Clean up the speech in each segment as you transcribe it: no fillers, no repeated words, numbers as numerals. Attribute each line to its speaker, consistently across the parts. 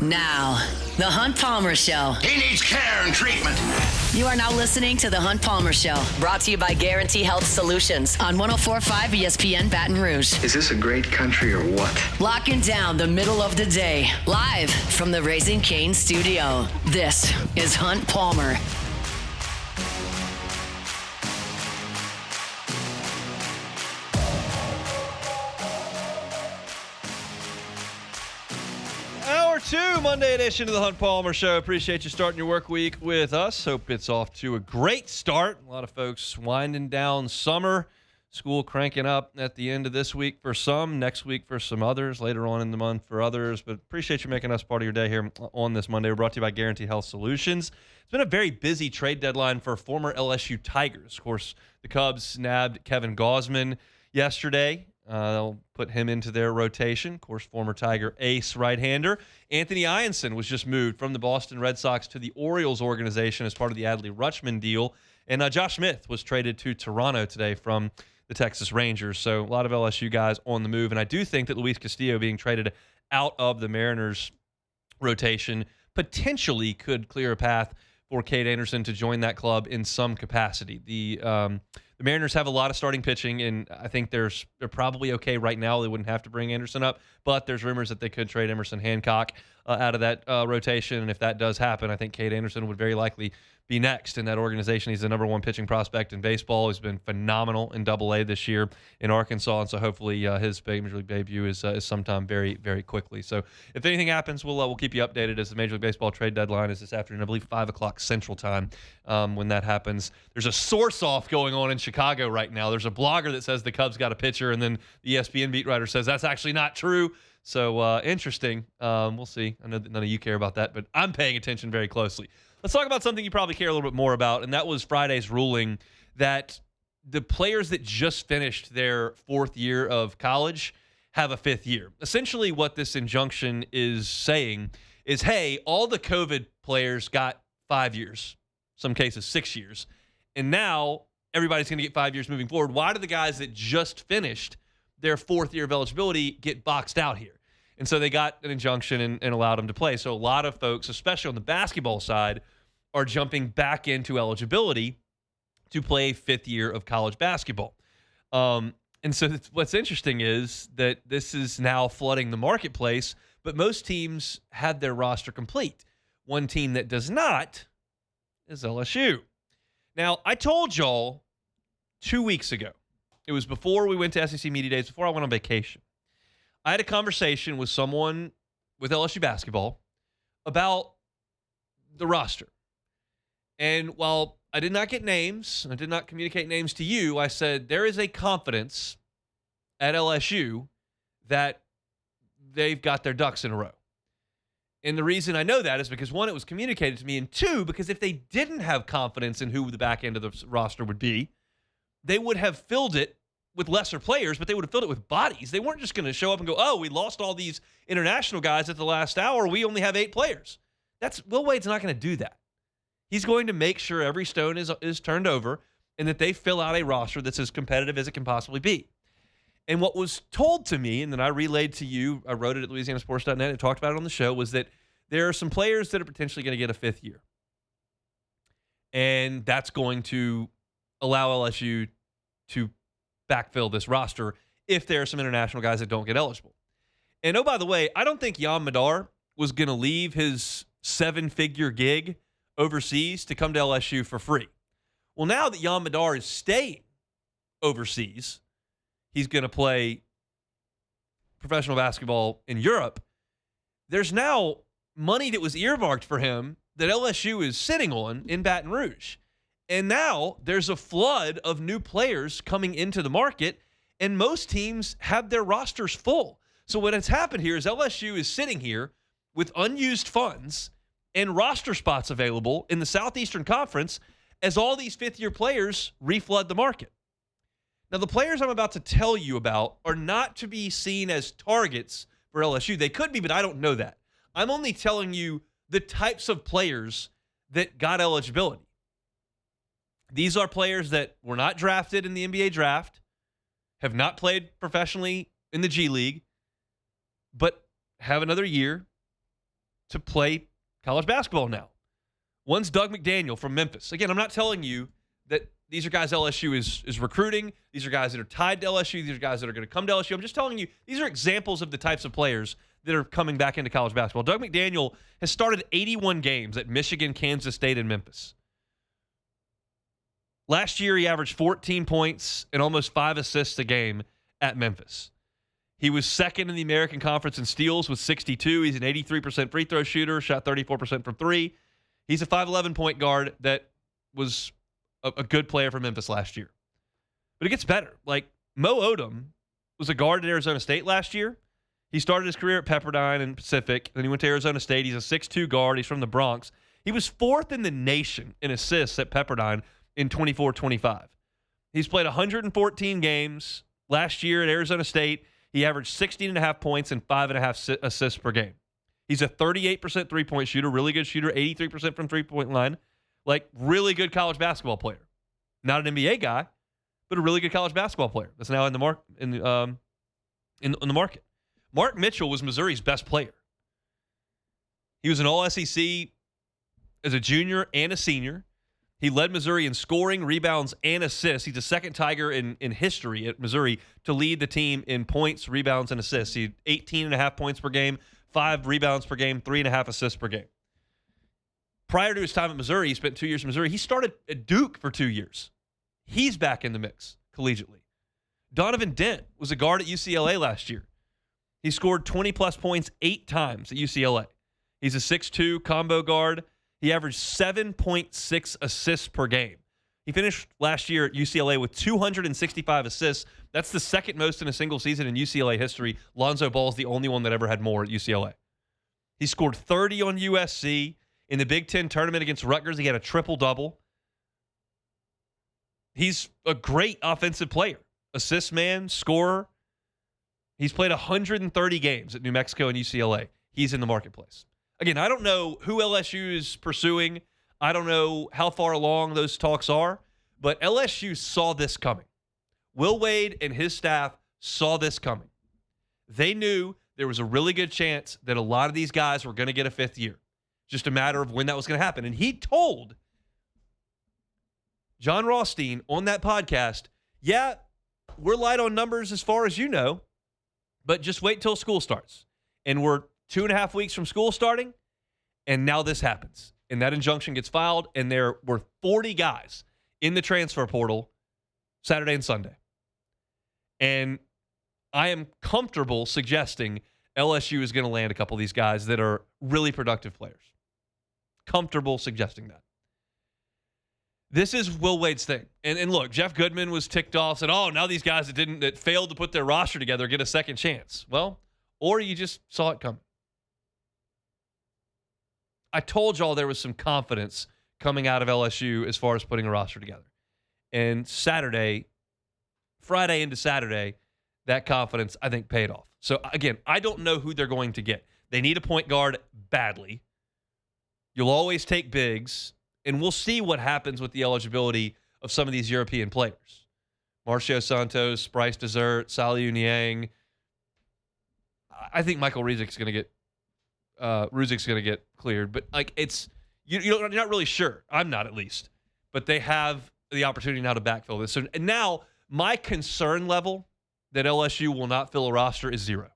Speaker 1: Now, The Hunt Palmer Show.
Speaker 2: He needs care and treatment.
Speaker 1: You are now listening to The Hunt Palmer Show, brought to you by Guarantee Health Solutions on 104.5 ESPN Baton Rouge.
Speaker 3: Is this a great country or what?
Speaker 1: Locking down the middle of the day, live from the Raising Cane studio. This is Hunt Palmer.
Speaker 4: Hour 2, Monday edition of the Hunt Palmer Show. Appreciate you starting your work week with us. Hope it's off to a great start. A lot of folks winding down summer. School cranking up at the end of this week for some, next week for some others, later on in the month for others. But appreciate you making us part of your day here on this Monday. We're brought to you by Guarantee Health Solutions. It's been a very busy trade deadline for former LSU Tigers. Of course, the Cubs nabbed Kevin Gausman yesterday. They'll put him into their rotation. Of course, former Tiger ace right-hander. Anthony Ianson was just moved from the Boston Red Sox to the Orioles organization as part of the Adley Rutschman deal. And Josh Smith was traded to Toronto today from the Texas Rangers. So a lot of LSU guys on the move. And I do think that Luis Castillo being traded out of the Mariners rotation potentially could clear a path for Cade Anderson to join that club in some capacity. The Mariners have a lot of starting pitching, and I think they're probably okay right now. They wouldn't have to bring Anderson up, but there's rumors that they could trade Emerson Hancock out of that rotation, and if that does happen, I think Cade Anderson would very likely be next in that organization. He's the number one pitching prospect in baseball. He's been phenomenal in Double-A this year in Arkansas, and so hopefully his Major League debut is sometime very, very quickly. So if anything happens, we'll keep you updated as the Major League Baseball trade deadline is this afternoon, I believe 5 o'clock Central Time when that happens. There's a source-off going on in Chicago right now. There's a blogger that says the Cubs got a pitcher, and then the ESPN beat writer says that's actually not true. So interesting. We'll see. I know that none of you care about that, but I'm paying attention very closely. Let's talk about something you probably care a little bit more about, and that was Friday's ruling that the players that just finished their fourth year of college have a fifth year. Essentially what this injunction is saying is, hey, all the COVID players got 5 years, some cases 6 years, and now everybody's going to get 5 years moving forward. Why do the guys that just finished their fourth year of eligibility get boxed out here? And so they got an injunction and allowed them to play. So a lot of folks, especially on the basketball side, are jumping back into eligibility to play a fifth year of college basketball. And so what's interesting is that this is now flooding the marketplace, but most teams had their roster complete. One team that does not is LSU. Now, I told y'all 2 weeks ago, it was before we went to SEC Media Days, before I went on vacation, I had a conversation with someone with LSU basketball about the roster. And while I did not get names, I did not communicate names to you, I said there is a confidence at LSU that they've got their ducks in a row. And the reason I know that is because, one, it was communicated to me, and two, because if they didn't have confidence in who the back end of the roster would be, they would have filled it with lesser players, but they would have filled it with bodies. They weren't just going to show up and go, oh, we lost all these international guys at the last hour. We only have 8 players. Will Wade's not going to do that. He's going to make sure every stone is turned over and that they fill out a roster that's as competitive as it can possibly be. And what was told to me, and then I relayed to you, I wrote it at LouisianaSports.net and talked about it on the show, was that there are some players that are potentially going to get a fifth year. And that's going to allow LSU to backfill this roster if there are some international guys that don't get eligible. And oh, by the way, I don't think Yam Madar was going to leave his 7-figure gig overseas to come to LSU for free. Well, now that Yam Madar is staying overseas, he's going to play professional basketball in Europe. There's now money that was earmarked for him that LSU is sitting on in Baton Rouge. And now there's a flood of new players coming into the market, and most teams have their rosters full. So what has happened here is LSU is sitting here with unused funds and roster spots available in the Southeastern Conference as all these fifth-year players reflood the market. Now, the players I'm about to tell you about are not to be seen as targets for LSU. They could be, but I don't know that. I'm only telling you the types of players that got eligibility. These are players that were not drafted in the NBA draft, have not played professionally in the G League, but have another year to play college basketball now. One's Doug McDaniel from Memphis. Again, I'm not telling you that these are guys LSU is recruiting. These are guys that are tied to LSU. These are guys that are going to come to LSU. I'm just telling you, these are examples of the types of players that are coming back into college basketball. Doug McDaniel has started 81 games at Michigan, Kansas State, and Memphis. Last year, he averaged 14 points and almost 5 assists a game at Memphis. He was second in the American Conference in steals with 62. He's an 83% free throw shooter, shot 34% from three. He's a 5'11 point guard that was a good player for Memphis last year. But it gets better. Like, Mo Odom was a guard at Arizona State last year. He started his career at Pepperdine and Pacific. Then he went to Arizona State. He's a 6'2 guard. He's from the Bronx. He was fourth in the nation in assists at Pepperdine in 24-25. He's played 114 games. Last year at Arizona State, he averaged 16.5 points and 5.5 assists per game. He's a 38% three-point shooter, really good shooter, 83% from three-point line. Like, really good college basketball player. Not an NBA guy, but a really good college basketball player that's now in the market. Mark Mitchell was Missouri's best player. He was an All-SEC as a junior and a senior. He led Missouri in scoring, rebounds, and assists. He's the second Tiger in history at Missouri to lead the team in points, rebounds, and assists. He had 18.5 points per game, 5 rebounds per game, 3.5 assists per game. Prior to his time at Missouri, he spent 2 years in Missouri. He started at Duke for 2 years. He's back in the mix collegiately. Donovan Dent was a guard at UCLA last year. He scored 20-plus points 8 times at UCLA. He's a 6'2 combo guard. He averaged 7.6 assists per game. He finished last year at UCLA with 265 assists. That's the second most in a single season in UCLA history. Lonzo Ball's the only one that ever had more at UCLA. He scored 30 on USC. In the Big Ten tournament against Rutgers, he had a triple-double. He's a great offensive player. Assist man, scorer. He's played 130 games at New Mexico and UCLA. He's in the marketplace. Again, I don't know who LSU is pursuing. I don't know how far along those talks are, but LSU saw this coming. Will Wade and his staff saw this coming. They knew there was a really good chance that a lot of these guys were going to get a 5th year. Just a matter of when that was going to happen. And he told John Rothstein on that podcast, yeah, we're light on numbers as far as you know, but just wait till school starts. And we're 2.5 weeks from school starting, and now this happens. And that injunction gets filed, and there were 40 guys in the transfer portal Saturday and Sunday. And I am comfortable suggesting LSU is going to land a couple of these guys that are really productive players. Comfortable suggesting that. This is Will Wade's thing. And look, Jeff Goodman was ticked off, said, oh, now these guys that failed to put their roster together get a second chance. Well, or you just saw it coming. I told y'all there was some confidence coming out of LSU as far as putting a roster together. And Friday into Saturday, that confidence, I think, paid off. So, again, I don't know who they're going to get. They need a point guard badly. You'll always take bigs, and we'll see what happens with the eligibility of some of these European players. Marcio Santos, Bryce Dessert, Saliu Niang. I think Michael Ruzic's going to get cleared, but like you're not really sure. I'm not, at least, but they have the opportunity now to backfill this. So, and now my concern level that LSU will not fill a roster is 0.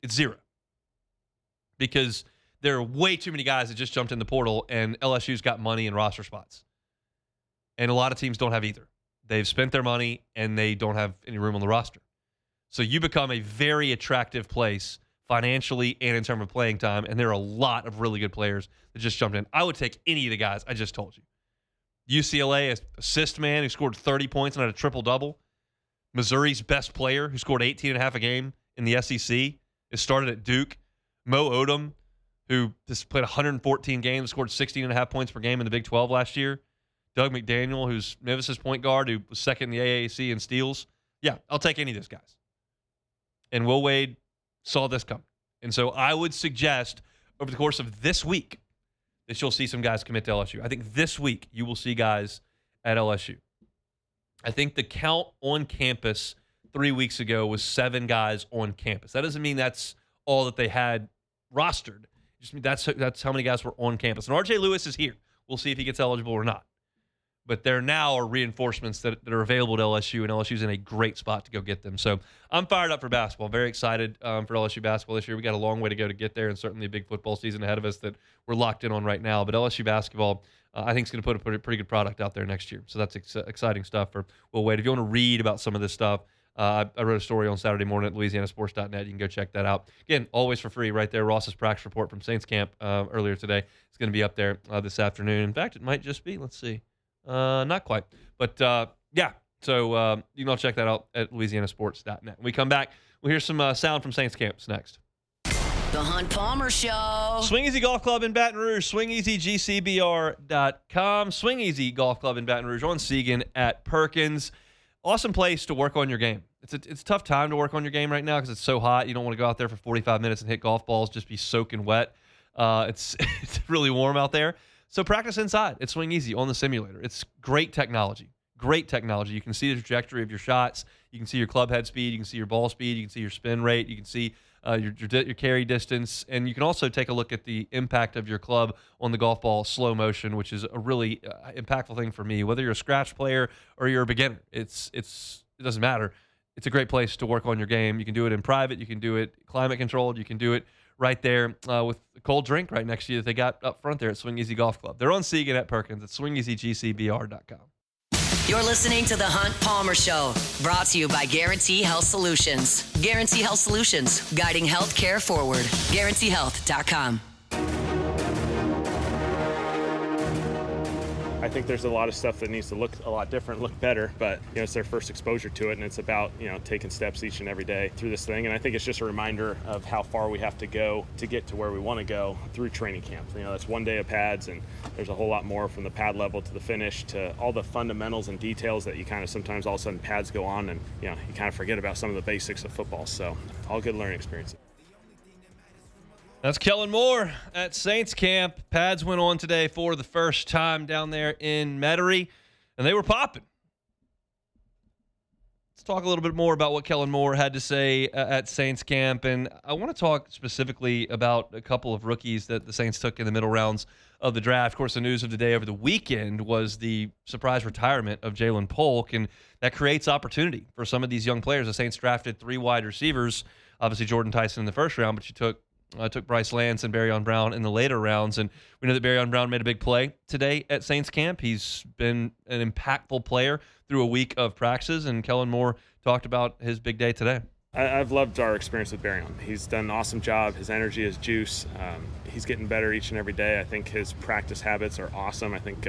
Speaker 4: It's 0 because there are way too many guys that just jumped in the portal, and LSU's got money and roster spots, and a lot of teams don't have either. They've spent their money and they don't have any room on the roster. So you become a very attractive place financially and in terms of playing time, and there are a lot of really good players that just jumped in. I would take any of the guys I just told you. UCLA, assist man who scored 30 points and had a triple-double. Missouri's best player who scored 18.5 a game in the SEC is started at Duke. Mo Odom, who just played 114 games, scored 16.5 points per game in the Big 12 last year. Doug McDaniel, who's Memphis' point guard, who was second in the AAC in steals. Yeah, I'll take any of those guys. And Will Wade saw this coming. And so I would suggest over the course of this week that you'll see some guys commit to LSU. I think this week you will see guys at LSU. I think the count on campus 3 weeks ago was 7 guys on campus. That doesn't mean that's all that they had rostered. It That's how many guys were on campus. And RJ Lewis is here. We'll see if he gets eligible or not. But there now are reinforcements that are available to LSU, and LSU's in a great spot to go get them. So I'm fired up for basketball. Very excited for LSU basketball this year. We got a long way to go to get there, and certainly a big football season ahead of us that we're locked in on right now. But LSU basketball, I think, is going to put a pretty good product out there next year. So that's exciting stuff for Will Wade. If you want to read about some of this stuff, I wrote a story on Saturday morning at LouisianaSports.net. You can go check that out. Again, always for free right there. Ross's practice report from Saints camp earlier today. It's going to be up there this afternoon. In fact, it might just be. Let's see. Not quite. But, yeah. So you can all check that out at LouisianaSports.net. When we come back, we'll hear some sound from Saints camps next.
Speaker 1: The Hunt Palmer Show.
Speaker 4: Swing Easy Golf Club in Baton Rouge. SwingEasyGCBR.com. Swing Easy Golf Club in Baton Rouge on Segan at Perkins. Awesome place to work on your game. It's a tough time to work on your game right now because it's so hot. You don't want to go out there for 45 minutes and hit golf balls, just be soaking wet. It's really warm out there. So practice inside. It's Swing Easy on the simulator. It's great technology. Great technology. You can see the trajectory of your shots. You can see your club head speed. You can see your ball speed. You can see your spin rate. You can see your carry distance. And you can also take a look at the impact of your club on the golf ball slow motion, which is a really impactful thing for me. Whether you're a scratch player or you're a beginner, it doesn't matter. It's a great place to work on your game. You can do it in private. You can do it climate controlled. You can do it right there with a cold drink right next to you that they got up front there at Swing Easy Golf Club. They're on Segan at Perkins at SwingEasyGCBR.com.
Speaker 1: You're listening to The Hunt Palmer Show, brought to you by Guarantee Health Solutions. Guarantee Health Solutions, guiding healthcare forward. GuaranteeHealth.com.
Speaker 2: I think there's a lot of stuff that needs to look a lot different, look better, but it's their first exposure to it, and it's about taking steps each and every day through this thing. And I think it's just a reminder of how far we have to go to get to where we want to go through training camp. That's one day of pads, and there's a whole lot more from the pad level to the finish to all the fundamentals and details that you kind of sometimes all of a sudden pads go on, and you kind of forget about some of the basics of football. So all good learning experiences.
Speaker 4: That's Kellen Moore at Saints camp. Pads went on today for the first time down there in Metairie, and they were popping. Let's talk a little bit more about what Kellen Moore had to say at Saints camp, and I want to talk specifically about a couple of rookies that the Saints took in the middle rounds of the draft. Of course, the news of the day over the weekend was the surprise retirement of Jalen Polk, and that creates opportunity for some of these young players. The Saints drafted 3 wide receivers, obviously Jordan Tyson in the first round, but you took Bryce Lance and Barryon Brown in the later rounds. And we know that Barryon Brown made a big play today at Saints camp. He's been an impactful player through a week of practices, and Kellen Moore talked about his big day today.
Speaker 2: I've loved our experience with Barryon. He's done an awesome job. His energy, his juice, he's getting better each and every day. I think his practice habits are awesome. I think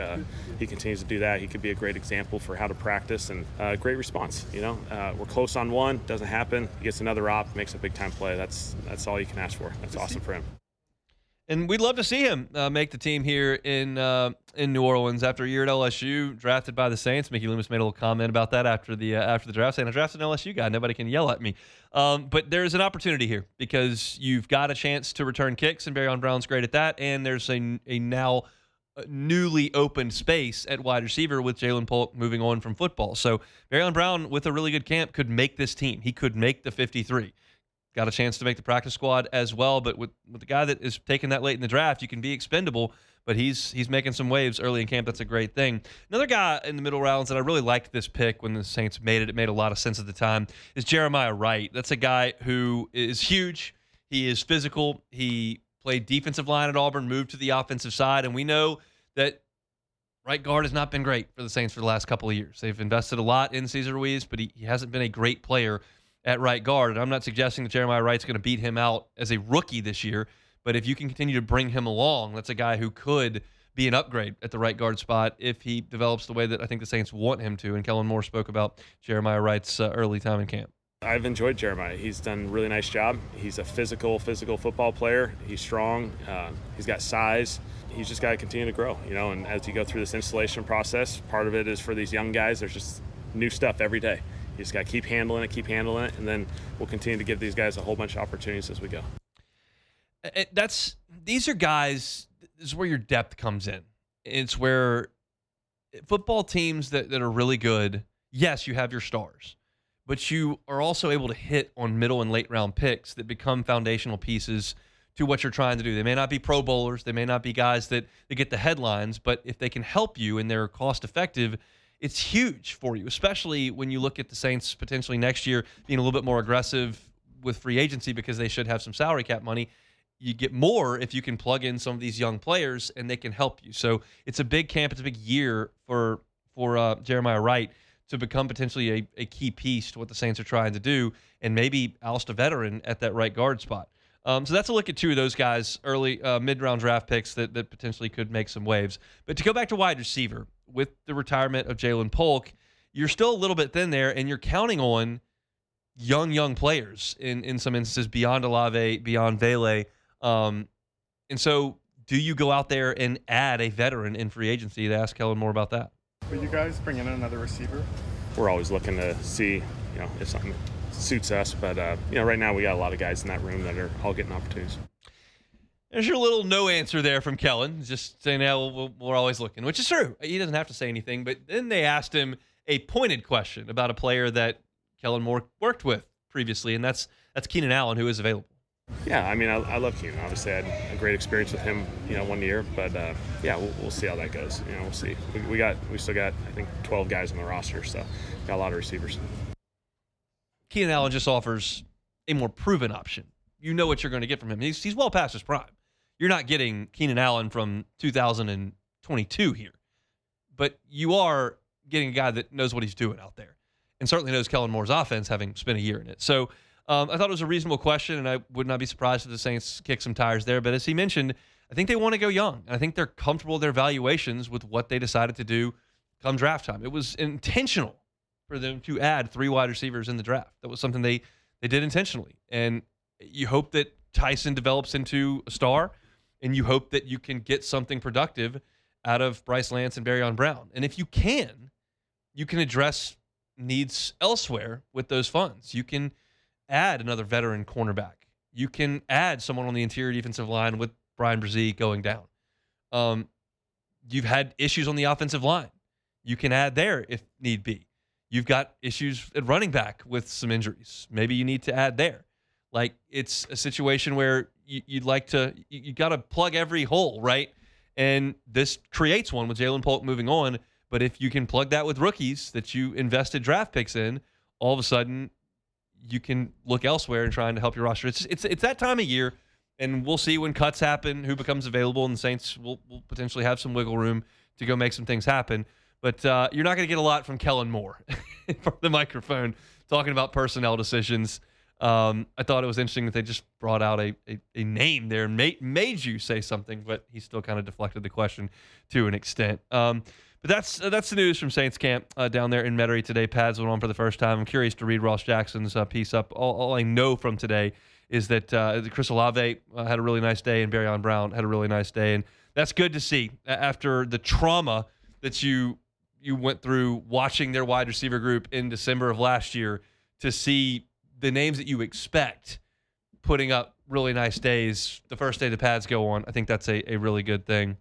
Speaker 2: he continues to do that. He could be a great example for how to practice, and great response. We're close on one, doesn't happen. He gets another op, makes a big time play. That's all you can ask for. That's awesome for him.
Speaker 4: And we'd love to see him make the team here in New Orleans after a year at LSU, drafted by the Saints. Mickey Loomis made a little comment about that after the draft, saying, I drafted an LSU guy. Nobody can yell at me. But there's an opportunity here because you've got a chance to return kicks, and Barryon Brown's great at that. And there's a now newly opened space at wide receiver with Jalen Polk moving on from football. So Barryon Brown, with a really good camp, could make this team. He could make the 53. Got a chance to make the practice squad as well, but with the guy that is taking that late in the draft, you can be expendable, but he's making some waves early in camp. That's a great thing. Another guy in the middle rounds that I really liked this pick when the Saints made it made a lot of sense at the time, is Jeremiah Wright. That's a guy who is huge. He is physical. He played defensive line at Auburn, moved to the offensive side, and we know that right guard has not been great for the Saints for the last couple of years. They've invested a lot in Cesar Ruiz, but he hasn't been a great player at right guard. And I'm not suggesting that Jeremiah Wright's going to beat him out as a rookie this year, but if you can continue to bring him along, that's a guy who could be an upgrade at the right guard spot if he develops the way that I think the Saints want him to. And Kellen Moore spoke about Jeremiah Wright's early time in camp.
Speaker 2: I've enjoyed Jeremiah. He's done a really nice job. He's a physical football player. He's strong. He's got size. He's just got to continue to grow, and as you go through this installation process, part of it is for these young guys, there's just new stuff every day. You just got to keep handling it, and then we'll continue to give these guys a whole bunch of opportunities as we go.
Speaker 4: These are guys, this is where your depth comes in. It's where football teams that are really good, yes, you have your stars, but you are also able to hit on middle and late round picks that become foundational pieces to what you're trying to do. They may not be Pro Bowlers. They may not be guys that get the headlines, but if they can help you and they're cost effective, it's huge for you, especially when you look at the Saints potentially next year being a little bit more aggressive with free agency because they should have some salary cap money. You get more if you can plug in some of these young players and they can help you. So it's a big camp. It's a big year for Jeremiah Wright to become potentially a key piece to what the Saints are trying to do, and maybe oust a veteran at that right guard spot. So that's a look at two of those guys, early mid-round draft picks that potentially could make some waves. But to go back to wide receiver, with the retirement of Jalen Polk, you're still a little bit thin there, and you're counting on young players in some instances beyond Olave, beyond Vele. And so do you go out there and add a veteran in free agency? To ask Kellen more about that.
Speaker 5: Will you guys bring in another receiver?
Speaker 2: We're always looking to see, if something suits us. But, right now we got a lot of guys in that room that are all getting opportunities.
Speaker 4: There's your little no answer there from Kellen, just saying, we're always looking, which is true. He doesn't have to say anything. But then they asked him a pointed question about a player that Kellen Moore worked with previously, and that's Keenan Allen, who is available.
Speaker 2: Yeah, I love Keenan. Obviously, I had a great experience with him, 1 year. But we'll see how that goes. We'll see. We still got I think 12 guys on the roster, so got a lot of receivers.
Speaker 4: Keenan Allen just offers a more proven option. You know what you're going to get from him. He's well past his prime. You're not getting Keenan Allen from 2022 here, but you are getting a guy that knows what he's doing out there, and certainly knows Kellen Moore's offense, having spent a year in it. So. I thought it was a reasonable question, and I would not be surprised if the Saints kick some tires there. But as he mentioned, I think they want to go young. And I think they're comfortable with their valuations with what they decided to do come draft time. It was intentional for them to add 3 wide receivers in the draft. That was something they did intentionally. And you hope that Tyson develops into a star, and you hope that you can get something productive out of Bryce Lance and Barryon Brown. And if you can address needs elsewhere with those funds. You can add another veteran cornerback. You can add someone on the interior defensive line with Brian Brzee going down. You've had issues on the offensive line. You can add there if need be. You've got issues at running back with some injuries. Maybe you need to add there. Like, it's a situation where you got to plug every hole, right? And this creates one with Jalen Polk moving on. But if you can plug that with rookies that you invested draft picks in, all of a sudden you can look elsewhere and trying to help your roster. It's that time of year, and we'll see when cuts happen, who becomes available, and the Saints will potentially have some wiggle room to go make some things happen. But you're not going to get a lot from Kellen Moore from the microphone talking about personnel decisions. I thought it was interesting that they just brought out a name there and made you say something, but he still kind of deflected the question to an extent. But that's the news from Saints camp down there in Metairie today. Pads went on for the first time. I'm curious to read Ross Jackson's piece up. All I know from today is that Chris Olave had a really nice day and Barryon Brown had a really nice day. And that's good to see after the trauma that you went through watching their wide receiver group in December of last year, to see the names that you expect putting up really nice days the first day the pads go on. I think that's a really good thing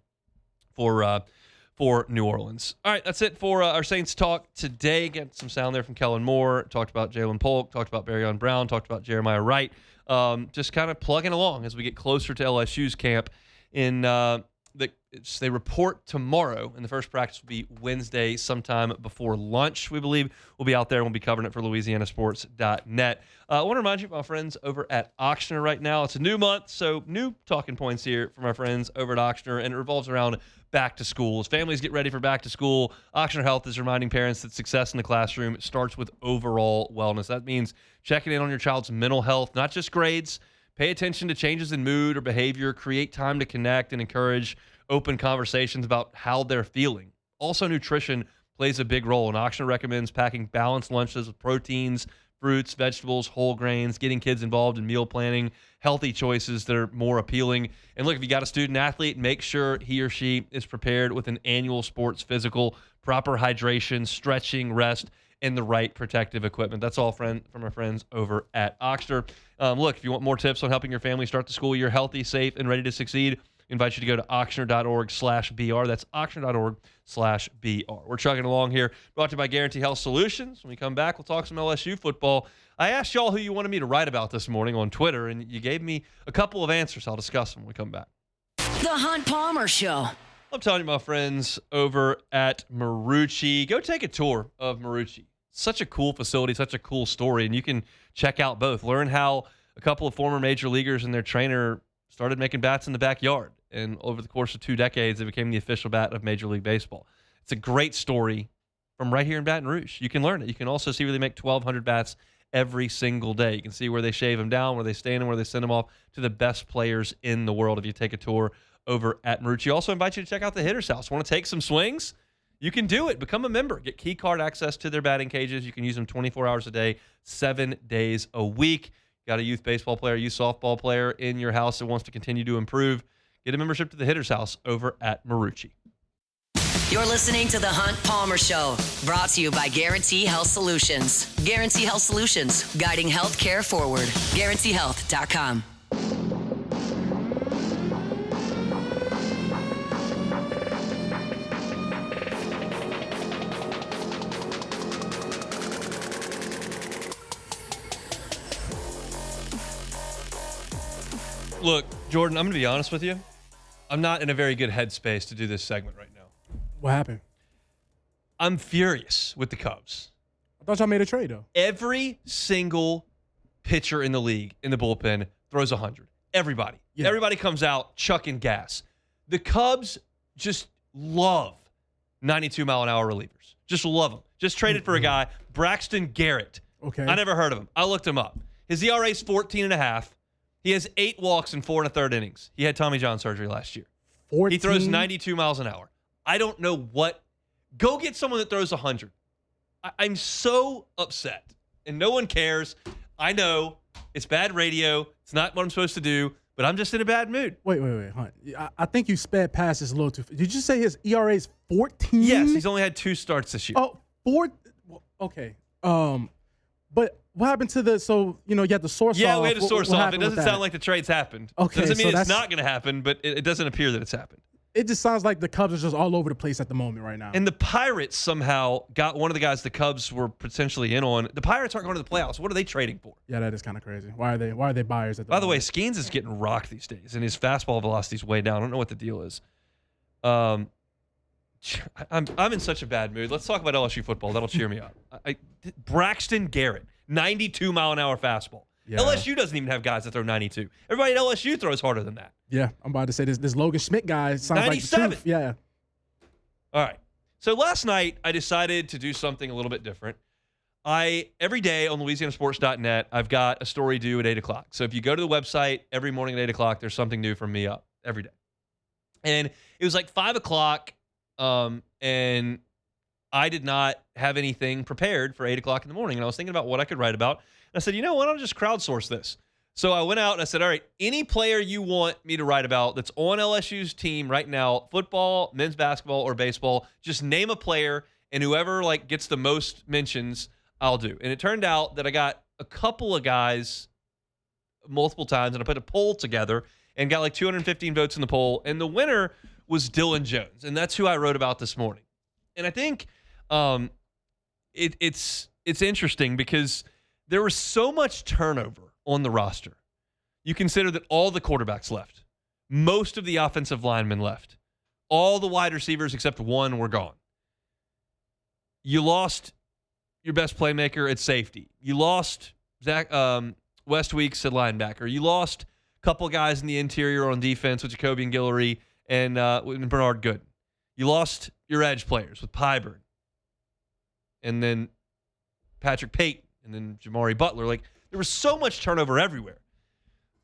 Speaker 4: for New Orleans. All right, that's it for our Saints talk today. Get some sound there from Kellen Moore. Talked about Jalen Polk, talked about Barryon Brown, talked about Jeremiah Wright. Just kind of plugging along as we get closer to LSU's camp. They report tomorrow, and the first practice will be Wednesday sometime before lunch, we believe. We'll be out there, and we'll be covering it for LouisianaSports.net. I want to remind you of my friends over at Ochsner right now. It's a new month, so new talking points here from our friends over at Ochsner, and it revolves around back to school. As families get ready for back to school, Ochsner Health is reminding parents that success in the classroom starts with overall wellness. That means checking in on your child's mental health, not just grades. Pay attention to changes in mood or behavior. Create time to connect and encourage open conversations about how they're feeling. Also, nutrition plays a big role, and Ochsner recommends packing balanced lunches with proteins, fruits, vegetables, whole grains, getting kids involved in meal planning, healthy choices that are more appealing. And look, if you got a student athlete, make sure he or she is prepared with an annual sports physical, proper hydration, stretching, rest, and the right protective equipment. That's all from our friends over at Ochsner. Look, if you want more tips on helping your family start the school year healthy, safe, and ready to succeed, I invite you to go to Ochsner.org/BR. That's Ochsner.org/BR. We're chugging along here. Brought to you by Guarantee Health Solutions. When we come back, we'll talk some LSU football. I asked y'all who you wanted me to write about this morning on Twitter, and you gave me a couple of answers. I'll discuss them when we come back.
Speaker 1: The Hunt Palmer Show.
Speaker 4: I'm telling you, my friends over at Marucci, go take a tour of Marucci. Such a cool facility, such a cool story, and you can check out both. Learn how a couple of former major leaguers and their trainer started making bats in the backyard, and over the course of 2 decades, it became the official bat of Major League Baseball. It's a great story from right here in Baton Rouge. You can learn it. You can also see where they make 1,200 bats every single day. You can see where they shave them down, where they stand them, where they send them off to the best players in the world if you take a tour over at Marucci. Also invite you to check out the Hitter's House. Want to take some swings? You can do it. Become a member. Get key card access to their batting cages. You can use them 24 hours a day, 7 days a week. Got a youth baseball player, youth softball player in your house that wants to continue to improve? Get a membership to the Hitter's House over at Marucci.
Speaker 1: You're listening to The Hunt Palmer Show, brought to you by Guarantee Health Solutions. Guarantee Health Solutions, guiding healthcare forward. GuaranteeHealth.com.
Speaker 4: Look, Jordan, I'm going to be honest with you. I'm not in a very good headspace to do this segment right now.
Speaker 6: What happened?
Speaker 4: I'm furious with the Cubs.
Speaker 6: I thought y'all made a trade, though.
Speaker 4: Every single pitcher in the league, in the bullpen, throws 100. Everybody.
Speaker 6: Yeah.
Speaker 4: Everybody comes out chucking gas. The Cubs just love 92-mile-an-hour relievers. Just love them. Just traded for a guy, Braxton Garrett.
Speaker 6: Okay.
Speaker 4: I never heard of him. I looked him up. His ERA is 14.5. He has 8 walks in 4 1/3 innings. He had Tommy John surgery last year.
Speaker 6: 14?
Speaker 4: He throws 92 miles an hour. I don't know what. Go get someone that throws 100. I'm so upset, and no one cares. I know it's bad radio. It's not what I'm supposed to do, but I'm just in a bad mood.
Speaker 6: Wait, Hunt. I think you sped past this a little too. Did you say his ERA is 14?
Speaker 4: Yes, he's only had 2 starts this year.
Speaker 6: Oh, 4. Okay. But what happened to the? So you had the source off.
Speaker 4: Yeah, we had a source
Speaker 6: What
Speaker 4: off. It
Speaker 6: happened
Speaker 4: doesn't
Speaker 6: with
Speaker 4: sound
Speaker 6: that?
Speaker 4: like the trade's happened.
Speaker 6: Okay,
Speaker 4: Doesn't mean
Speaker 6: so
Speaker 4: it's
Speaker 6: that's-
Speaker 4: not going to happen, but it doesn't appear that it's happened.
Speaker 6: It just sounds like the Cubs are just all over the place at the moment right now.
Speaker 4: And the Pirates somehow got one of the guys the Cubs were potentially in on. The Pirates aren't going to the playoffs. What are they trading for?
Speaker 6: Yeah, that is kind of crazy. Why are they buyers at the
Speaker 4: By the way,
Speaker 6: moment?
Speaker 4: Skeens is getting rocked these days, and his fastball velocity's way down. I don't know what the deal is. I'm in such a bad mood. Let's talk about LSU football. That'll cheer me up. Braxton Garrett, 92-mile-an-hour fastball.
Speaker 6: Yeah.
Speaker 4: LSU doesn't even have guys that throw 92. Everybody at LSU throws harder than that.
Speaker 6: Yeah, I'm about to say this Logan Schmidt guy sounds
Speaker 4: 97.
Speaker 6: like the truth. Yeah.
Speaker 4: All right. So last night, I decided to do something a little bit different. Every day on LouisianaSports.net, I've got a story due at 8 o'clock. So if you go to the website every morning at 8 o'clock, there's something new from me up every day. And it was like 5 o'clock, and I did not have anything prepared for 8 o'clock in the morning. And I was thinking about what I could write about. And I said, why don't I just crowdsource this? So I went out and I said, all right, any player you want me to write about that's on LSU's team right now, football, men's basketball, or baseball, just name a player, and whoever gets the most mentions, I'll do. And it turned out that I got a couple of guys multiple times, and I put a poll together and got 215 votes in the poll, and the winner was Dilin Jones, and that's who I wrote about this morning. And I think it's interesting because there was so much turnover on the roster. You consider that all the quarterbacks left. Most of the offensive linemen left. All the wide receivers except one were gone. You lost your best playmaker at safety. You lost West Weeks at linebacker. You lost a couple guys in the interior on defense with Jacoby and Guillory and Bernard Gooden. You lost your edge players with Pyburn and then Patrick Payton and then Jamari Butler. There was so much turnover everywhere.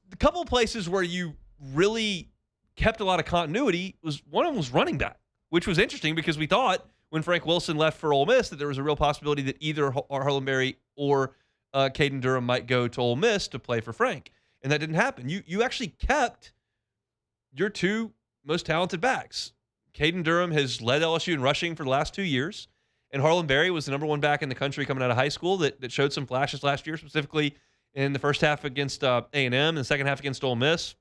Speaker 4: The couple of places where you really kept a lot of continuity one of them was running back, which was interesting because we thought when Frank Wilson left for Ole Miss that there was a real possibility that either Harlan Berry or Caden Durham might go to Ole Miss to play for Frank, and that didn't happen. You actually kept your 2 most talented backs. Caden Durham has led LSU in rushing for the last 2 years, and Harlan Berry was the number 1 back in the country coming out of high school that showed some flashes last year, specifically in the first half against A&M and the second half against Ole Miss.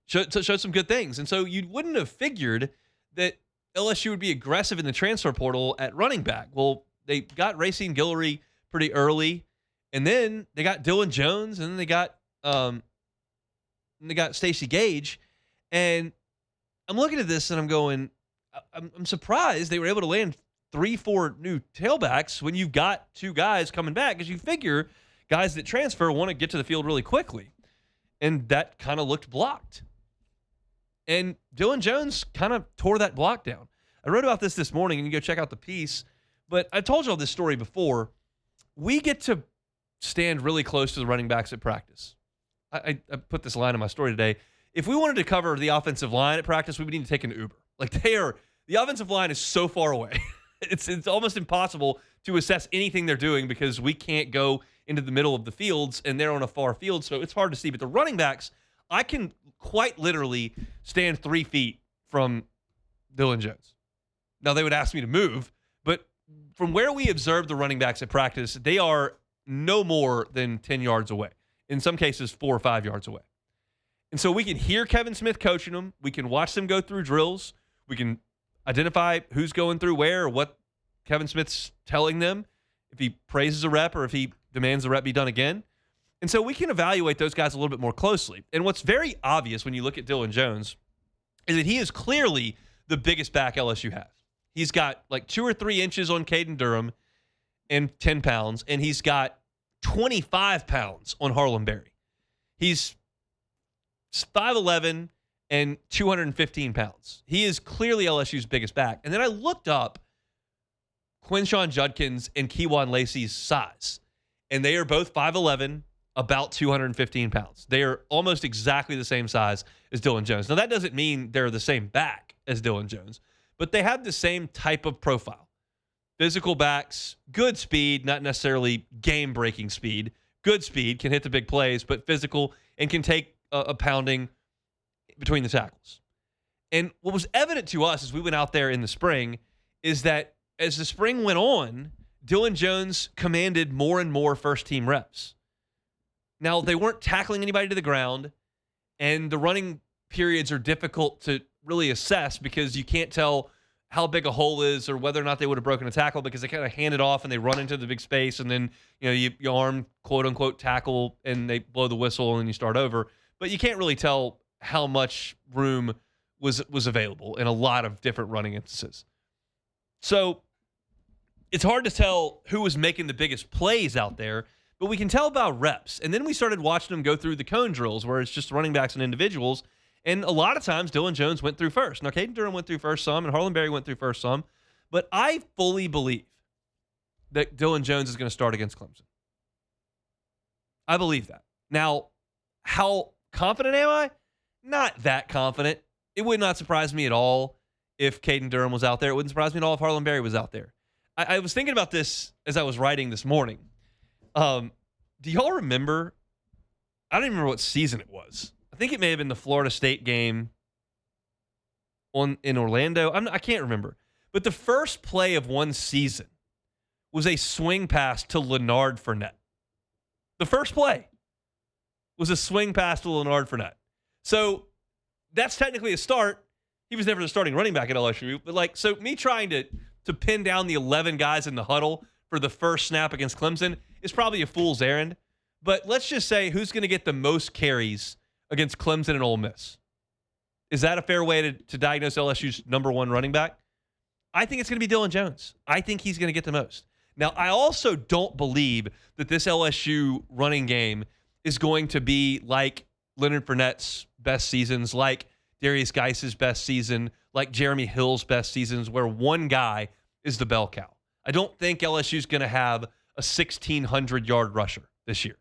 Speaker 4: Showed some good things. And so you wouldn't have figured that LSU would be aggressive in the transfer portal at running back. Well, they got Racine Guillory pretty early, And then they got Dylan Jones, and then they got Stacey Gage. And I'm looking at this and I'm going, I'm surprised they were able to land 3-4 new tailbacks when you've got 2 guys coming back, because you figure guys that transfer want to get to the field really quickly. And that kind of looked blocked. And Dylan Jones kind of tore that block down. I wrote about this morning, and you can go check out the piece. But I told you all this story before. We get to stand really close to the running backs at practice. I put this line in my story today. If we wanted to cover the offensive line at practice, we would need to take an Uber. Like, the offensive line is so far away. It's almost impossible to assess anything they're doing because we can't go into the middle of the fields, and they're on a far field, so it's hard to see. But the running backs, I can quite literally stand 3 feet from Dylan Jones. Now, they would ask me to move, but from where we observe the running backs at practice, they are no more than 10 yards away. In some cases, 4 or 5 yards away. And so we can hear Kevin Smith coaching them. We can watch them go through drills. We can identify who's going through where or what Kevin Smith's telling them, if he praises a rep or if he demands the rep be done again. And so we can evaluate those guys a little bit more closely. And what's very obvious when you look at Dylan Jones is that he is clearly the biggest back LSU has. He's got like 2 or 3 inches on Caden Durham and 10 pounds, and he's got 25 pounds on Harlem Berry. He's 5'11", and 215 pounds. He is clearly LSU's biggest back. And then I looked up Quinshawn Judkins and Keywan Lacey's size, and they are both 5'11", about 215 pounds. They are almost exactly the same size as Dylan Jones. Now, that doesn't mean they're the same back as Dylan Jones, but they have the same type of profile. Physical backs, good speed, not necessarily game-breaking speed. Good speed, can hit the big plays, but physical and can take a pounding between the tackles. And what was evident to us as we went out there in the spring is that as the spring went on, Dylan Jones commanded more and more first-team reps. Now, they weren't tackling anybody to the ground, and the running periods are difficult to really assess because you can't tell how big a hole is or whether or not they would have broken a tackle because they kind of hand it off and they run into the big space, and then you arm, quote-unquote, tackle, and they blow the whistle and you start over. But you can't really tell how much room was available in a lot of different running instances. So it's hard to tell who was making the biggest plays out there, but we can tell about reps. And then we started watching them go through the cone drills where it's just running backs and individuals. And a lot of times Dylan Jones went through first. Now, Caden Durham went through first some, and Harlem Berry went through first some. But I fully believe that Dylan Jones is going to start against Clemson. I believe that. Now, how confident am I? Not that confident. It would not surprise me at all if Caden Durham was out there. It wouldn't surprise me at all if Harlem Berry was out there. I was thinking about this as I was writing this morning. Do y'all remember? I don't even remember what season it was. I think it may have been the Florida State game in Orlando. I can't remember. But the first play of one season was a swing pass to Leonard Fournette. The first play was a swing pass to Leonard Fournette. So that's technically a start. He was never the starting running back at LSU. But so me trying to pin down the 11 guys in the huddle for the first snap against Clemson is probably a fool's errand. But let's just say who's going to get the most carries against Clemson and Ole Miss. Is that a fair way to diagnose LSU's number one running back? I think it's going to be Dylan Jones. I think he's going to get the most. Now, I also don't believe that this LSU running game is going to be like Leonard Fournette's best seasons, like Darius Geis's best season, like Jeremy Hill's best seasons, where one guy is the bell cow. I don't think LSU's going to have a 1,600-yard rusher this year.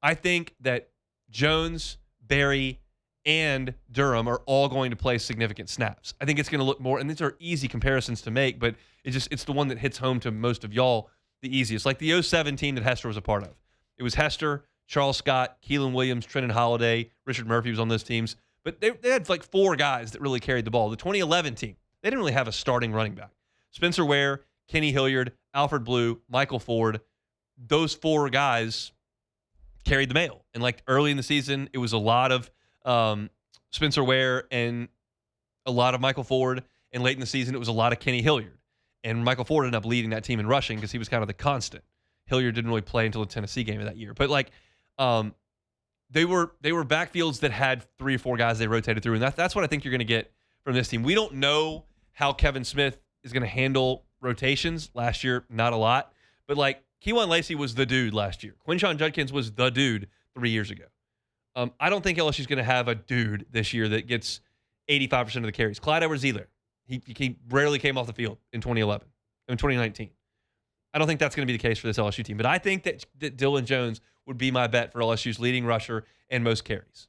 Speaker 4: I think that Jones, Berry, and Durham are all going to play significant snaps. I think it's going to look more, and these are easy comparisons to make, but it's the one that hits home to most of y'all the easiest. Like the 07 team that Hester was a part of. It was Hester, Charles Scott, Keelan Williams, Trenton Holiday, Richard Murphy was on those teams. But they had like 4 guys that really carried the ball. The 2011 team, they didn't really have a starting running back. Spencer Ware, Kenny Hilliard, Alfred Blue, Michael Ford, those 4 guys carried the mail. And like early in the season, it was a lot of Spencer Ware and a lot of Michael Ford. And late in the season, it was a lot of Kenny Hilliard. And Michael Ford ended up leading that team in rushing because he was kind of the constant. Hilliard didn't really play until the Tennessee game of that year. But like, they were backfields that had 3 or 4 guys they rotated through, and that's what I think you're going to get from this team. We don't know how Kevin Smith is going to handle rotations. Last year, not a lot, but like Keywan Lacey was the dude last year. Quinshon Judkins was the dude 3 years ago. I don't think LSU's going to have a dude this year that gets 85% of the carries. Clyde Edwards-Helaire, he rarely came off the field in 2019. I don't think that's going to be the case for this LSU team, but I think that Dilin Jones would be my bet for LSU's leading rusher and most carries.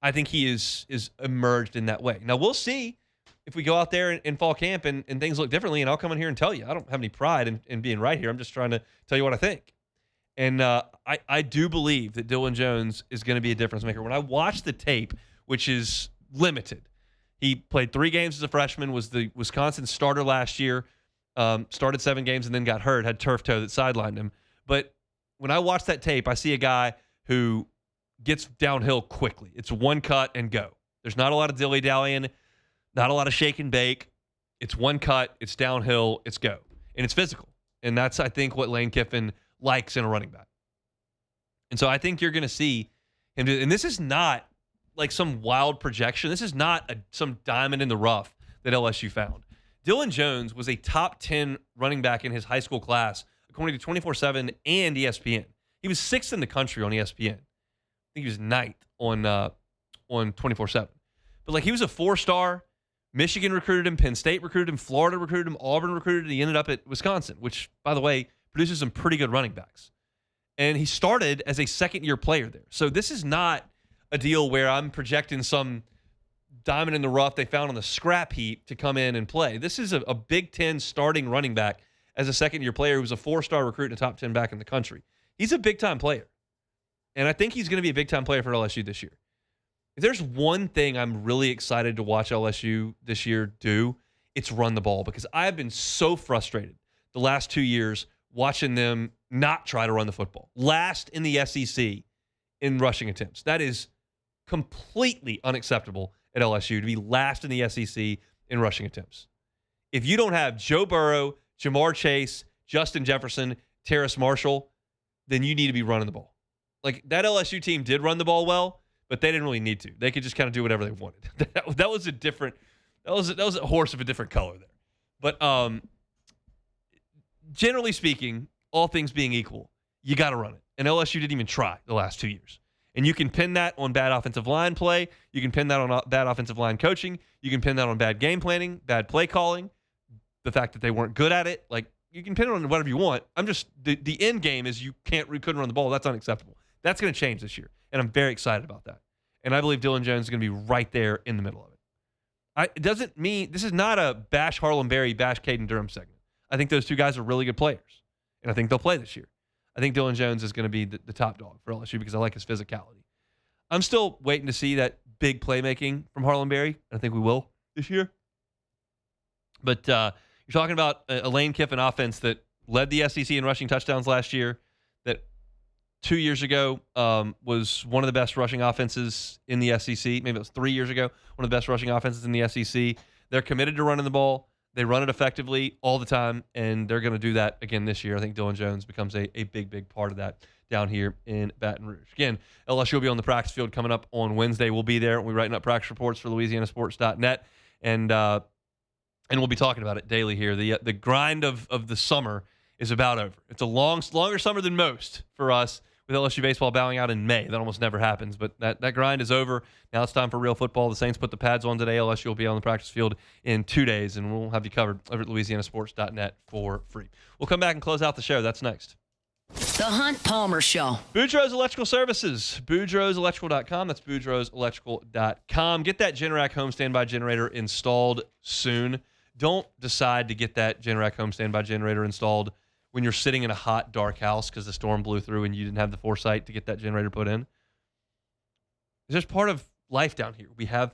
Speaker 4: I think he is emerged in that way. Now, we'll see if we go out there in fall camp and things look differently, and I'll come in here and tell you. I don't have any pride in being right here. I'm just trying to tell you what I think. And I do believe that Dilin Jones is going to be a difference maker. When I watch the tape, which is limited, he played 3 games as a freshman, was the Wisconsin starter last year, started 7 games and then got hurt, had turf toe that sidelined him. But when I watch that tape, I see a guy who gets downhill quickly. It's one cut and go. There's not a lot of dilly-dallying, not a lot of shake and bake. It's one cut, it's downhill, it's go. And it's physical. And that's, I think, what Lane Kiffin likes in a running back. And so I think you're going to see him do, and this is not like some wild projection. This is not some diamond in the rough that LSU found. Dilin Jones was a top 10 running back in his high school class, according to 24/7 and ESPN. He was 6th in the country on ESPN. I think he was 9th on 24/7. But like, he was a 4-star. Michigan recruited him. Penn State recruited him. Florida recruited him. Auburn recruited him. He ended up at Wisconsin, which, by the way, produces some pretty good running backs. And he started as a second-year player there. So this is not a deal where I'm projecting some diamond in the rough they found on the scrap heap to come in and play. This is a Big Ten starting running back as a second-year player who was a 4-star recruit and a top 10 back in the country. He's a big-time player. And I think he's going to be a big-time player for LSU this year. If there's one thing I'm really excited to watch LSU this year do, it's run the ball, because I've been so frustrated the last 2 years watching them not try to run the football. Last in the SEC in rushing attempts. That is completely unacceptable at LSU to be last in the SEC in rushing attempts. If you don't have Joe Burrow, Jamar Chase, Justin Jefferson, Terrace Marshall, then you need to be running the ball. Like, that LSU team did run the ball well, but they didn't really need to. They could just kind of do whatever they wanted. That was a horse of a different color there. But generally speaking, all things being equal, you got to run it. And LSU didn't even try the last 2 years. And you can pin that on bad offensive line play. You can pin that on bad offensive line coaching. You can pin that on bad game planning, bad play calling, the fact that they weren't good at it. Like, you can pin it on whatever you want. The end game is you couldn't run the ball. That's unacceptable. That's going to change this year. And I'm very excited about that. And I believe Dilin Jones is going to be right there in the middle of it. It doesn't mean this is not a bash Harlem Berry, bash Caden Durham segment. I think those two guys are really good players, and I think they'll play this year. I think Dilin Jones is going to be the top dog for LSU because I like his physicality. I'm still waiting to see that big playmaking from Harlem Berry. I think we will this year. But you're talking about a Lane Kiffin offense that led the SEC in rushing touchdowns last year, that 2 years ago was one of the best rushing offenses in the SEC. Maybe it was 3 years ago, one of the best rushing offenses in the SEC. They're committed to running the ball. They run it effectively all the time, and they're going to do that again this year. I think Dilin Jones becomes a big, big part of that down here in Baton Rouge. Again, LSU will be on the practice field coming up on Wednesday. We'll be there. We'll be writing up practice reports for LouisianaSports.net, and we'll be talking about it daily here. The grind of the summer is about over. It's a longer summer than most for us, with LSU baseball bowing out in May. That almost never happens, but that grind is over. Now it's time for real football. The Saints put the pads on today. LSU will be on the practice field in 2 days, and we'll have you covered over at LouisianaSports.net for free. We'll come back and close out the show. That's next.
Speaker 1: The Hunt Palmer Show.
Speaker 4: Boudreaux's Electrical Services. BoudreauxElectrical.com. That's BoudreauxElectrical.com. Get that Generac home standby generator installed soon. Don't decide to get that Generac home standby generator installed when you're sitting in a hot, dark house because the storm blew through and you didn't have the foresight to get that generator put in. It's just part of life down here. We have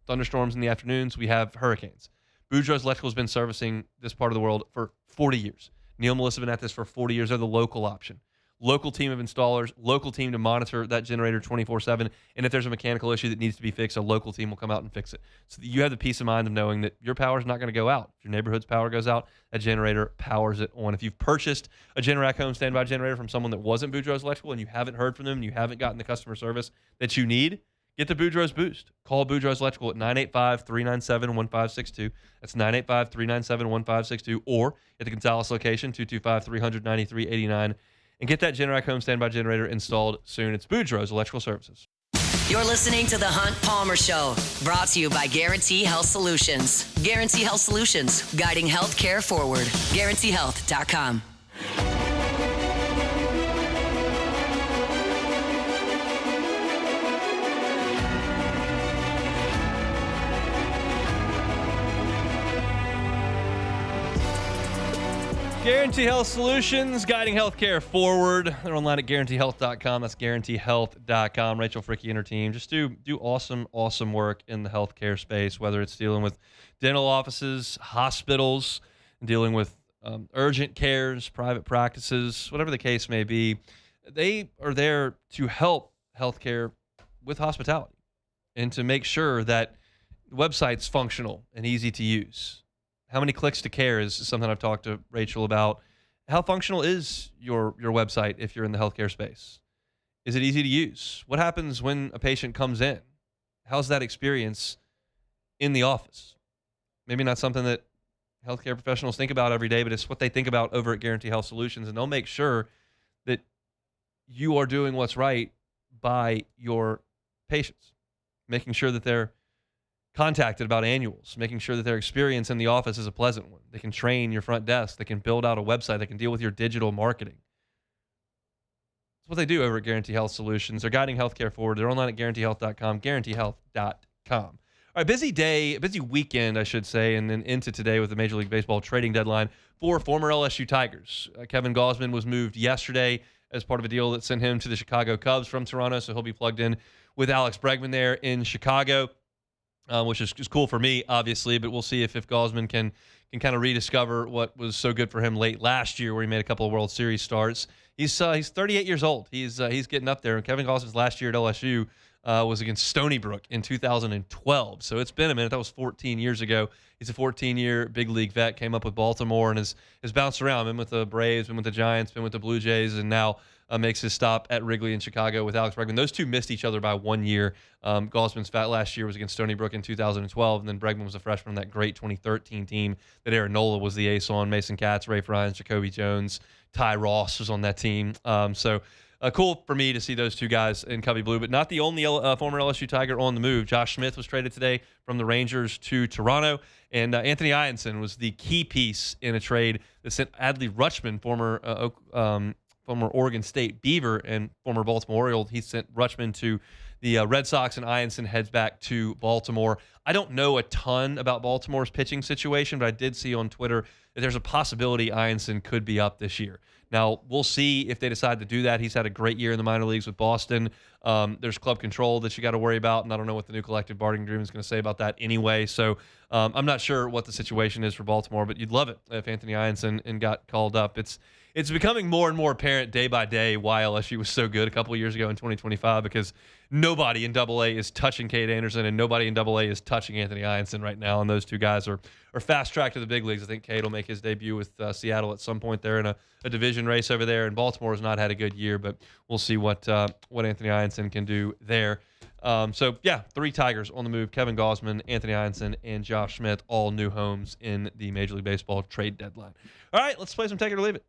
Speaker 4: thunderstorms in the afternoons. We have hurricanes. Boudreaux's Electrical has been servicing this part of the world for 40 years. Neil and Melissa have been at this for 40 years. They're the local option. local team of installers, local team to monitor that generator 24/7. And if there's a mechanical issue that needs to be fixed, a local team will come out and fix it. So that you have the peace of mind of knowing that your power is not going to go out. If your neighborhood's power goes out, that generator powers it on. If you've purchased a Generac home standby generator from someone that wasn't Boudreaux's Electrical and you haven't heard from them and you haven't gotten the customer service that you need, get the Boudreaux's Boost. Call Boudreaux's Electrical at 985-397-1562. That's 985-397-1562. Or at the Gonzales location, 225-393-89. And get that Generac home standby generator installed soon. It's Boudreaux's Electrical Services.
Speaker 1: You're listening to The Hunt Palmer Show, brought to you by Guarantee Health Solutions. Guarantee Health Solutions, guiding healthcare forward. GuaranteeHealth.com.
Speaker 4: Guarantee Health Solutions, guiding healthcare forward. They're online at GuaranteeHealth.com. That's GuaranteeHealth.com. Rachel Fricke and her team just do awesome work in the healthcare space, whether it's dealing with dental offices, hospitals, dealing with urgent cares, private practices, whatever the case may be. They are there to help healthcare with hospitality and to make sure that the website's functional and easy to use. How many clicks to care is something I've talked to Rachel about. How functional is your website if you're in the healthcare space? Is it easy to use? What happens when a patient comes in? How's that experience in the office? Maybe not something that healthcare professionals think about every day, but it's what they think about over at Guarantee Health Solutions, and they'll make sure that you are doing what's right by your patients, making sure that they're contacted about annuals, making sure that their experience in the office is a pleasant one. They can train your front desk. They can build out a website. They can deal with your digital marketing. That's what they do over at Guarantee Health Solutions. They're guiding healthcare forward. They're online at GuaranteeHealth.com, GuaranteeHealth.com. All right, busy weekend, I should say, and then into today with the Major League Baseball trading deadline for former LSU Tigers. Kevin Gausman was moved yesterday as part of a deal that sent him to the Chicago Cubs from Toronto, so he'll be plugged in with Alex Bregman there in Chicago. Which is cool for me, obviously, but we'll see if Gausman can kind of rediscover what was so good for him late last year where he made a couple of World Series starts. He's 38 years old. He's getting up there. And Kevin Gausman's last year at LSU was against Stony Brook in 2012. So it's been a minute. That was 14 years ago. He's a 14-year big league vet, came up with Baltimore and has bounced around. Been with the Braves, been with the Giants, been with the Blue Jays, and now makes his stop at Wrigley in Chicago with Alex Bregman. Those two missed each other by 1 year. Gausman's last year was against Stony Brook in 2012, and then Bregman was a freshman on that great 2013 team that Aaron Nola was the ace on. Mason Katz, Rafe Ryan, Jacoby Jones, Ty Ross was on that team. So cool for me to see those two guys in Cubby Blue, but not the only former LSU Tiger on the move. Josh Smith was traded today from the Rangers to Toronto, and Anthony Ianson was the key piece in a trade that sent Adley Rutschman, former Oregon State Beaver and former Baltimore Oriole. He sent Rutschman to the Red Sox, and Ianson heads back to Baltimore. I don't know a ton about Baltimore's pitching situation, but I did see on Twitter that there's a possibility Ianson could be up this year. Now, we'll see if they decide to do that. He's had a great year in the minor leagues with Boston. There's club control that you got to worry about, and I don't know what the new collective bargaining agreement is going to say about that anyway. So I'm not sure what the situation is for Baltimore, but you'd love it if Anthony Ianson got called up. It's becoming more and more apparent day by day why LSU was so good a couple of years ago in 2025, because nobody in AA is touching Cade Anderson and nobody in AA is touching Anthony Ianson right now, and those two guys are fast-tracked to the big leagues. I think Cade will make his debut with Seattle at some point there in a division race over there, and Baltimore has not had a good year, but we'll see what Anthony Ianson can do there. So, yeah, 3 Tigers on the move: Kevin Gausman, Anthony Ianson, and Josh Smith, all new homes in the Major League Baseball trade deadline. All right, let's play some Take It or Leave It.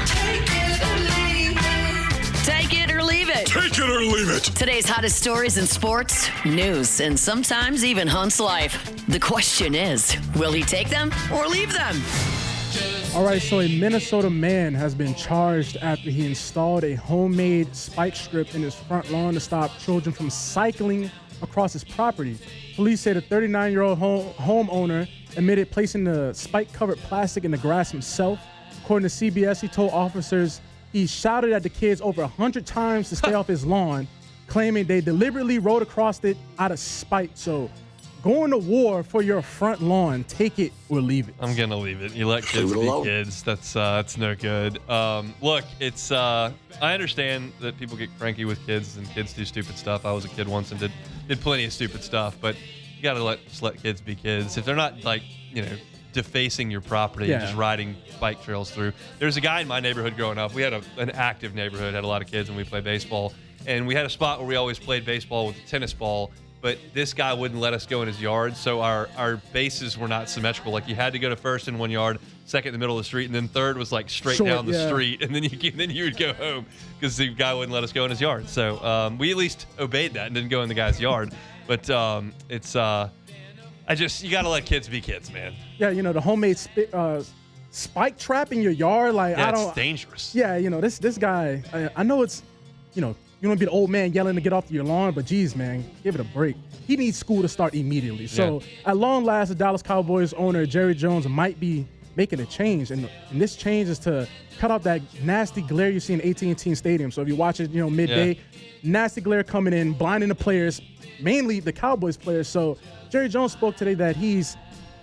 Speaker 1: Take it or leave it. Take it or leave it.
Speaker 7: Take it or leave it.
Speaker 1: Today's hottest stories in sports, news, and sometimes even Hunt's life. The question is, will he take them or leave them?
Speaker 6: All right, so a Minnesota man has been charged after he installed a homemade spike strip in his front lawn to stop children from cycling across his property. Police say the 39-year-old homeowner admitted placing the spike-covered plastic in the grass himself. According to CBS, he told officers he shouted at the kids over 100 times to stay off his lawn, claiming they deliberately rode across it out of spite. So going to war for your front lawn. Take it or leave it.
Speaker 4: I'm gonna leave it. You let kids be kids. That's no good. Look, it's I understand that people get cranky with kids and kids do stupid stuff. I was a kid once and did plenty of stupid stuff, but you gotta just let kids be kids. If they're not like, defacing your property and just riding bike trails through. There's a guy in my neighborhood growing up. We had an active neighborhood, had a lot of kids, and we played baseball. And we had a spot where we always played baseball with a tennis ball, but this guy wouldn't let us go in his yard, so our bases were not symmetrical. Like, you had to go to first in 1 yard, second in the middle of the street, and then third was like straight down the street, and then you would go home because the guy wouldn't let us go in his yard. So we at least obeyed that and didn't go in the guy's yard. But you got to let kids be kids, man.
Speaker 6: Yeah, the homemade spike trap in your yard, like,
Speaker 4: it's dangerous.
Speaker 6: Yeah, this guy, I know it's, you don't want to be the old man yelling to get off your lawn, but geez, man, give it a break. He needs school to start immediately. So at long last, the Dallas Cowboys owner, Jerry Jones, might be making a change. And this change is to cut off that nasty glare you see in AT&T Stadium. So if you watch it, midday, nasty glare coming in, blinding the players, mainly the Cowboys players. So Jerry Jones spoke today that he's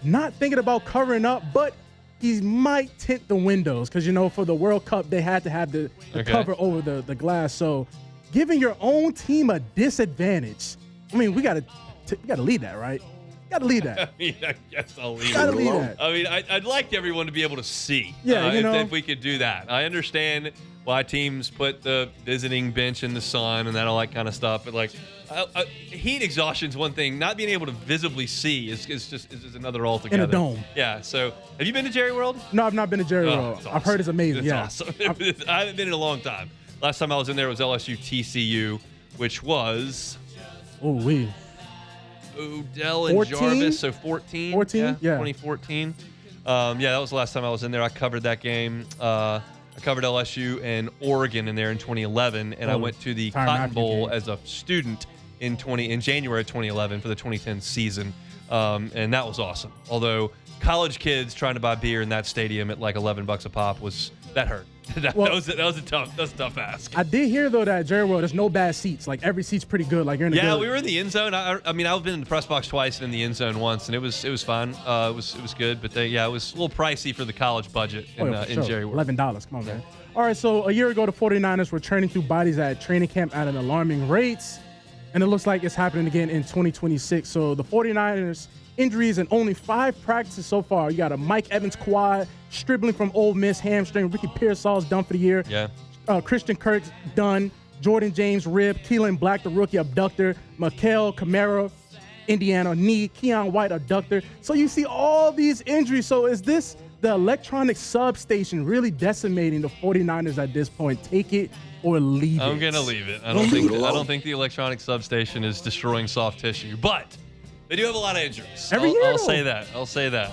Speaker 6: not thinking about covering up, but he might tint the windows because, for the World Cup, they had to have the cover over the glass. So giving your own team a disadvantage, we got to lead that, right? Got to lead that.
Speaker 4: I guess I'll leave
Speaker 6: Gotta
Speaker 4: it
Speaker 6: lead
Speaker 4: alone.
Speaker 6: that.
Speaker 4: I'd like everyone to be able to see.
Speaker 6: Yeah,
Speaker 4: if we could do that. I understand why teams put the visiting bench in the sun and all that kind of stuff, but heat exhaustion is one thing. Not being able to visibly see is another altogether.
Speaker 6: In a dome.
Speaker 4: Yeah. So, have you been to Jerry World?
Speaker 6: No, I've not been to Jerry World.
Speaker 4: Awesome.
Speaker 6: I've heard it's amazing.
Speaker 4: It's awesome. I haven't been in a long time. Last time I was in there was LSU TCU, which was Odell and
Speaker 6: 14?
Speaker 4: Jarvis, so 14.
Speaker 6: 14? Yeah.
Speaker 4: 2014. That was the last time I was in there. I covered that game. I covered LSU and Oregon in there in 2011, and I went to the Cotton Bowl as a student in January of 2011 for the 2010 season, and that was awesome. Although college kids trying to buy beer in that stadium at like $11 a pop that hurt. that was a tough ask.
Speaker 6: I did hear though that Jerry World, there's no bad seats. Like every seat's pretty good. Like you're in the good.
Speaker 4: We were in the end zone. I've been in the press box twice and in the end zone once, and it was fun. It was good, but it was a little pricey for the college budget in Jerry World.
Speaker 6: $11. Come on, man. All right, so a year ago, the 49ers were churning through bodies at training camp at an alarming rate, and it looks like it's happening again in 2026. So the 49ers injuries in only 5 practices so far. You got a Mike Evans quad, Stribling from Ole Miss hamstring, Ricky Pearsall's done for the year.
Speaker 4: Yeah.
Speaker 6: Christian Kirk's done. Jordan James rib, Keelan Black the rookie abductor, Mikael Kamara, Indiana knee, Keon White abductor. So you see all these injuries. So is this the electronic substation really decimating the 49ers at this point? Take it or leave it.
Speaker 4: I'm gonna leave it. I don't think the electronic substation is destroying soft tissue, but they do have a lot of injuries.
Speaker 6: Every year,
Speaker 4: I'll say that.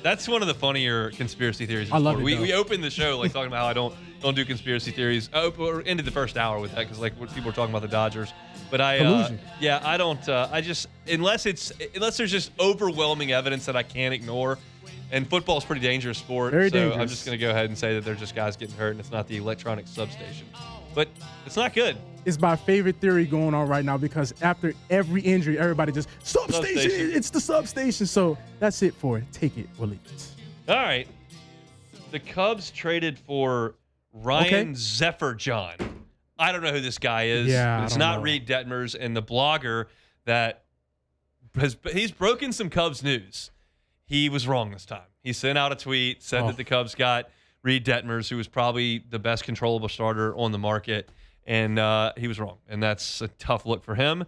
Speaker 4: That's one of the funnier conspiracy theories.
Speaker 6: I love it.
Speaker 4: We opened the show talking about how I don't do conspiracy theories. Or ended the first hour with that because people were talking about the Dodgers. But I don't. I just unless there's just overwhelming evidence that I can't ignore. And football is a pretty dangerous sport.
Speaker 6: Very dangerous.
Speaker 4: I'm just going to go ahead and say that they're just guys getting hurt, and it's not the electronic substation. But it's not good.
Speaker 6: It's my favorite theory going on right now because after every injury, everybody just, substation. It's the substation. So that's it for it. Take it or leave it.
Speaker 4: All right. The Cubs traded for Ryan Zephyr-John. I don't know who this guy is.
Speaker 6: Yeah,
Speaker 4: it's not Reed Detmers, and the blogger that he's broken some Cubs news. He was wrong this time. He sent out a tweet, said that the Cubs got Reed Detmers, who was probably the best controllable starter on the market, and he was wrong. And that's a tough look for him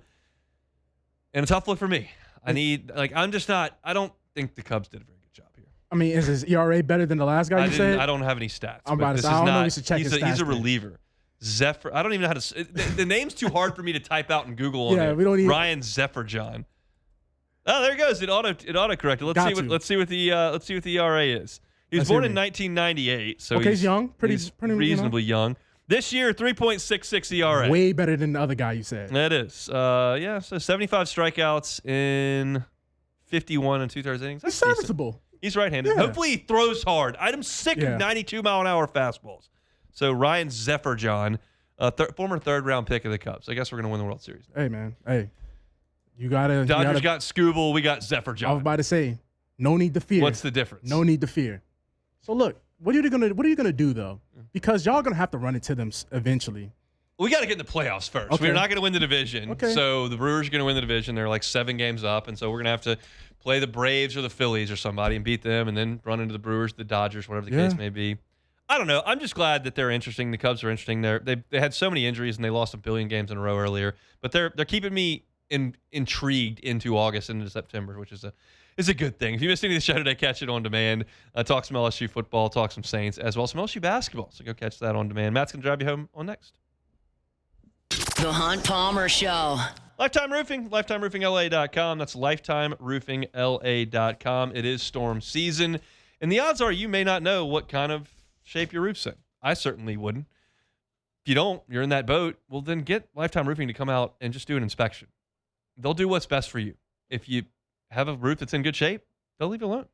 Speaker 4: and a tough look for me. I don't think the Cubs did a very good job here.
Speaker 6: I mean, is his ERA better than the last guy you said?
Speaker 4: I don't have any stats.
Speaker 6: I'm about to say, I don't know. We should check his stats.
Speaker 4: He's a reliever. Zephyr. I don't even know how to. The name's too hard for me to type out in Google on there.
Speaker 6: We don't even.
Speaker 4: Ryan Zephyr-John. Oh, there it goes. It auto corrected. Let's see what the ERA is. He was born in 1998, so
Speaker 6: he's young, pretty
Speaker 4: reasonably young. This year, 3.66 ERA.
Speaker 6: Way better than the other guy you said.
Speaker 4: That is. So 75 strikeouts in 51 and 2/3 innings. That's
Speaker 6: serviceable.
Speaker 4: Decent. He's right-handed.
Speaker 6: Yeah.
Speaker 4: Hopefully he throws hard. I'm sick of 92-mile-an-hour fastballs. So Ryan Zephyr-John, former third-round pick of the Cubs. I guess we're going to win the World Series.
Speaker 6: Hey, man. Hey.
Speaker 4: Dodgers got Scooble. We got Zephyr John.
Speaker 6: I was about to say, no need to fear.
Speaker 4: What's the difference?
Speaker 6: No need to fear. So look, what are you gonna do though? Because y'all gonna have to run into them eventually.
Speaker 4: We got to get in the playoffs first.
Speaker 6: Okay.
Speaker 4: We're not going to win the division.
Speaker 6: Okay.
Speaker 4: So the Brewers are going to win the division. They're like 7 games up, and so we're going to have to play the Braves or the Phillies or somebody and beat them, and then run into the Brewers, the Dodgers, whatever the case may be. I don't know. I'm just glad that they're interesting. The Cubs are interesting. They had so many injuries, and they lost 1 billion games in a row earlier. But they're keeping me intrigued into August and into September, which is a good thing. If you missed any of the show today, catch it on demand. Talk some LSU football, talk some Saints, as well as some LSU basketball. So go catch that on demand. Matt's going to drive you home on next.
Speaker 1: The Hunt Palmer Show.
Speaker 4: Lifetime Roofing, lifetimeroofingla.com. That's lifetimeroofingla.com. It is storm season, and the odds are you may not know what kind of shape your roof's in. I certainly wouldn't. If you don't, you're in that boat, well, then get Lifetime Roofing to come out and just do an inspection. They'll do what's best for you. If you have a roof that's in good shape, they'll leave it alone.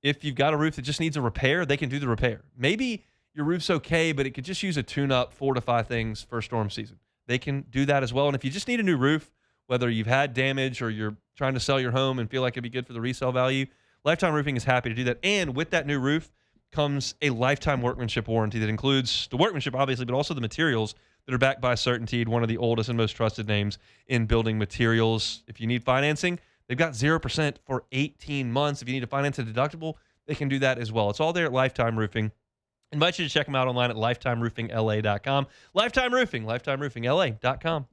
Speaker 4: If you've got a roof that just needs a repair, they can do the repair. Maybe your roof's okay, but it could just use a tune-up, 4 to 5 things for storm season. They can do that as well. And if you just need a new roof, whether you've had damage or you're trying to sell your home and feel like it'd be good for the resale value, Lifetime Roofing is happy to do that. And with that new roof comes a lifetime workmanship warranty that includes the workmanship, obviously, but also the materials that are backed by Certainteed, one of the oldest and most trusted names in building materials. If you need financing, they've got 0% for 18 months. If you need to finance a deductible, they can do that as well. It's all there at Lifetime Roofing. Invite you to check them out online at lifetimeroofingla.com. Lifetime Roofing, lifetimeroofingla.com.